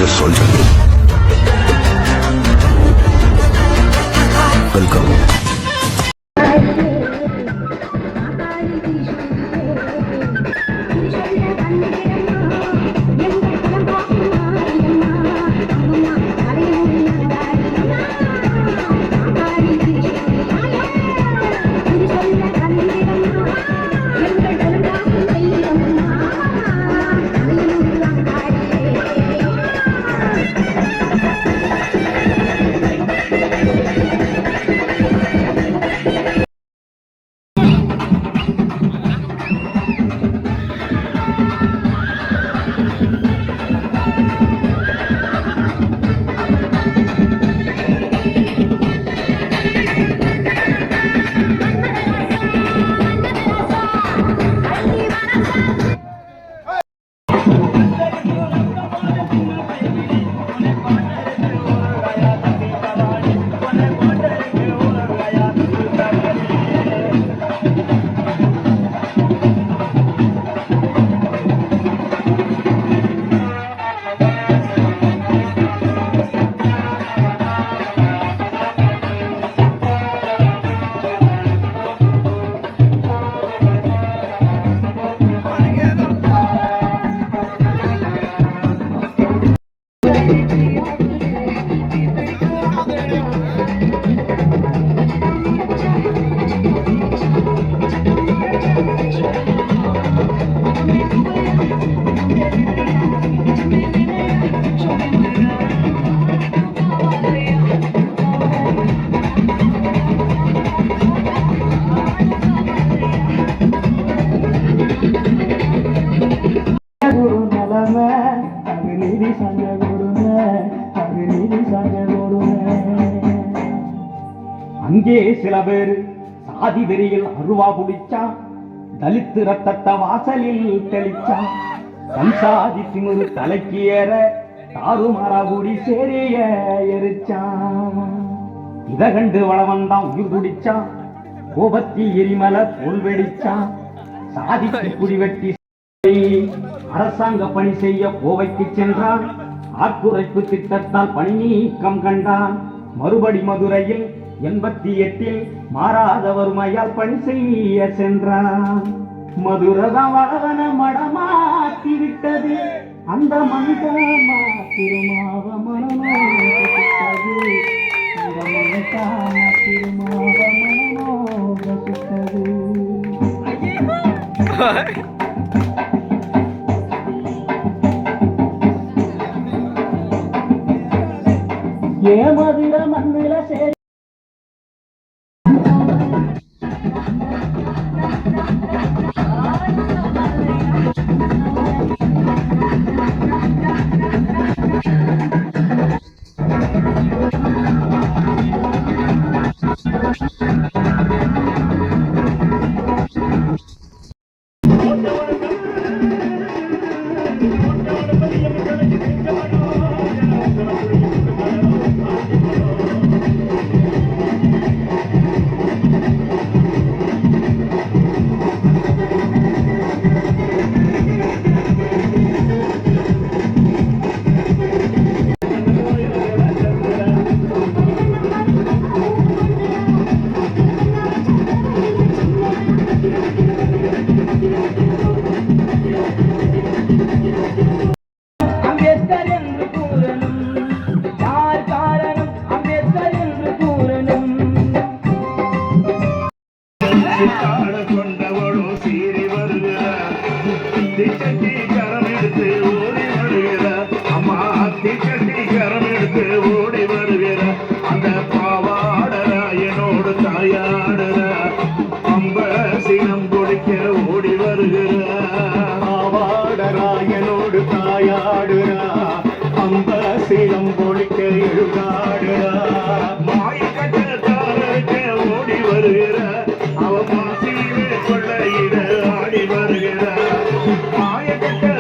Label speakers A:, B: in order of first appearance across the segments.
A: பேரை சொல்றேன். வெல்கம்.
B: அங்கே சில பேர் சாதி வெறியில் அருவா புடிச்சா, தலித்து ரத்தத்த வாசலில் தெளிச்சா, சம்சாதி திமுரு தலைக்கு ஏற தாறுமாறாகுடி சேரிய எரிச்சான். இத கண்டு வளவந்தான் உயிர் குடிச்சான், கோபத்தில் எரிமல தோல் வெடிச்சான். சாதிக்கு குடிவெட்டி அரசாங்க பணி செய்ய கோவைக்கு சென்றான். ஆட்குறைப்பு திட்டத்தால் பணி நீக்கம் கண்டான். மறுபடி மதுரையில் 88 மாறாத வறுமையால் பணி செய்ய சென்றான். மதுரதான் வளவன மடமாக்கி விட்டது, அந்த மனிதமா திருமாவ மனமோ ரசித்தது, அந்த மனிதான திருமாவ மனமோ ரசித்தது. ஏமதுர மண்ணில சரி அவ மாசிலே கொள்ளையிட ஆடி வருகிறார். மாயக்கட்ட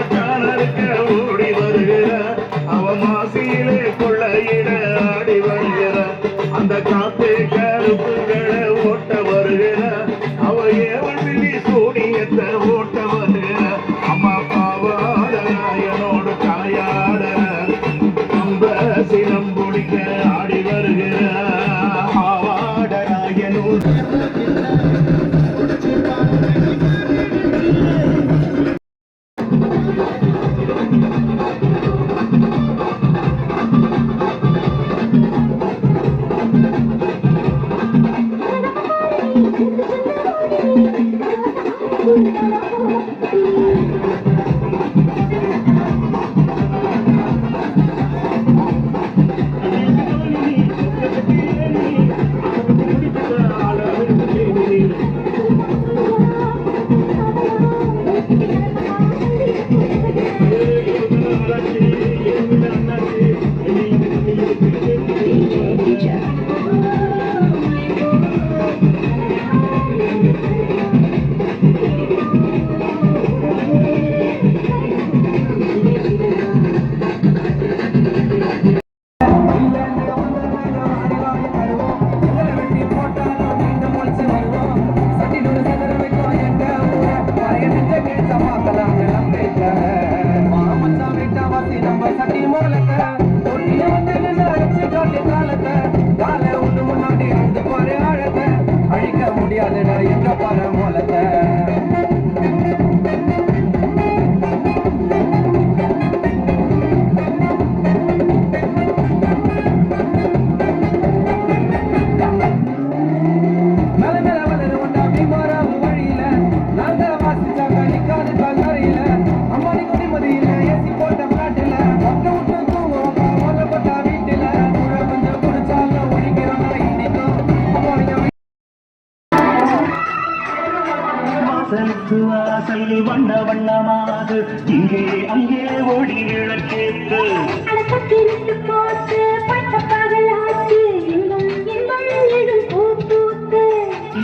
B: இங்கே அங்கே ஓடி விளக்கேத்து
A: அடக்கத்திருட்டு போட்டு பட்ட பகலாச்சு எங்கும் இன்பம் எழும் பூத்தூத்து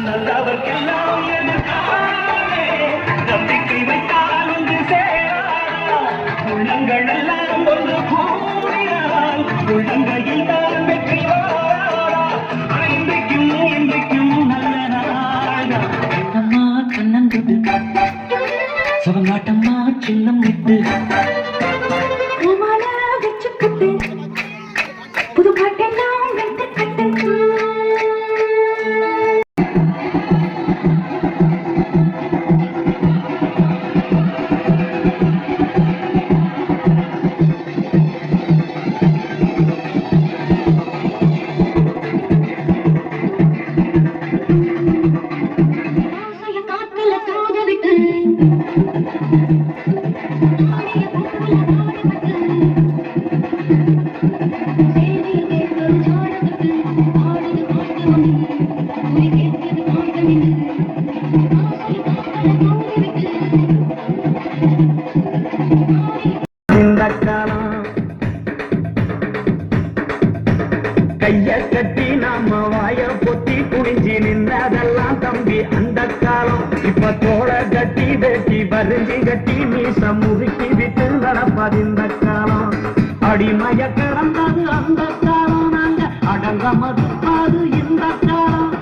B: நல்லவர்க்கெல்லாம் எதுக்காகவே நம்பிக்கை வைத்தால் ஒன்று சேரா உள்ளங்கள் எல்லாம் ஒன்று கூடினால் உள்ளங்கையில் தான் வெற்றி வாரா இன்றைக்கும் இன்றைக்கும் நல்ல நாள்
C: கண்ணம்மா கண்ணந்தது சவங்காட்டம்மா சின்னம் விட்டு
A: பூமால வச்சுக்கிட்டு புது பாட்டெல்லாம் வெட்டு கட்டு காத்துல தூத விட்டு
B: இந்த காலம் கைய கட்டி நாம வாய பொத்தி குனிஞ்சி நின்றதெல்லாம் தம்பி அந்த காலம் இப்ப தோள கட்டி வெட்டி வரிஞ்சி கட்டி மீச முறுக்கி விட்டு நடப்பது இந்த காலம் அடிமைய கிடந்தது அந்த காலம் நாங்க அடங்க மறுப்பாது இந்த காலம்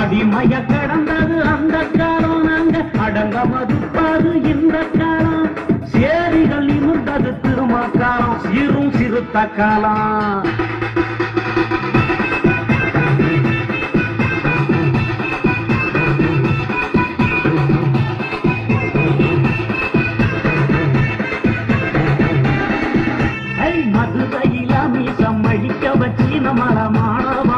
B: அடிமைய கிடந்தது அந்த காலம் நாங்க அடங்க மறுப்பாது இந்த காலம் சேரிகள் நிமிர்ந்தது திருமக்காலம் சீரும் சிறுத்த காலம் மதுரையில மீசம் அடிக்க வச்சு நம்மள மாணவ